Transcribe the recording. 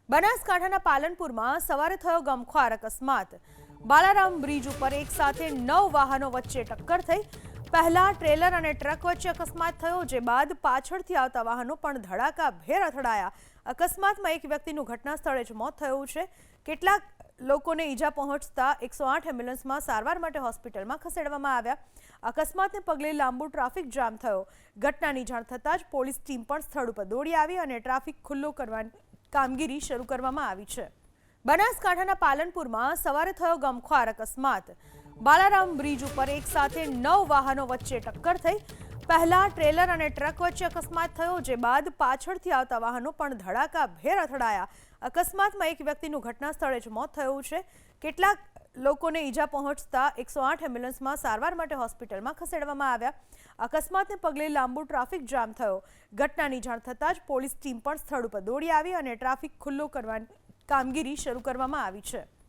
બનાસકાંઠાના પાલનપુરમાં સવારે થયો ગમખ્વાર અકસ્માત। બાલારામ બ્રિજ ઉપર એક સાથે 9 વાહનો વચ્ચે ટક્કર થઈ। પહેલા ટ્રેલર અને ટ્રક વચ્ચે અકસ્માત થયો, જે બાદ પાછળથી આવતા વાહનો પણ ધડાકાભેર અથડાયા। અકસ્માતમાં એક વ્યક્તિનું ઘટના સ્થળે જ મોત થયું છે। કેટલાક લોકોને ઈજા પહોંચતા 108 એમ્બ્યુલન્સમાં સારવાર માટે હોસ્પિટલમાં ખસેડવામાં આવ્યા। અકસ્માતને પગલે લાંબુ ટ્રાફિક જામ થયો। ઘટનાની જાણ થતાં જ પોલીસ ટીમ પણ સ્થળ ઉપર દોડી આવી અને ટ્રાફિક ખુલ્લો કરવાની કામગીરી શરૂ કરવામાં આવી છે। બનાસકાંઠાના પાલનપુરમાં સવારે થયો ગમખ્વાર અકસ્માત। બાલારામ બ્રિજ ઉપર એક સાથે 9 વાહનો વચ્ચે ટક્કર થઈ। પહેલા ટ્રેલર અને ટ્રક વચ્ચે અકસ્માત થયો, જે બાદ પાછળથી આવતા વાહનો પણ ધડાકાભેર અથડાયા। અકસ્માતમાં એક વ્યક્તિનું ઘટના સ્થળે જ મોત થયું છે। કેટલાક લોકોને ઈજા પહોંચતા 108 એમ્બ્યુલન્સમાં સારવાર માટે હોસ્પિટલમાં ખસેડવામાં આવ્યા। અકસ્માતને પગલે લાંબુ ટ્રાફિક જામ થયો। ઘટનાની જાણ થતાં જ પોલીસ ટીમ પણ સ્થળ ઉપર દોડી આવી અને ટ્રાફિક ખુલ્લો કરવાની કામગીરી શરૂ કરવામાં આવી છે।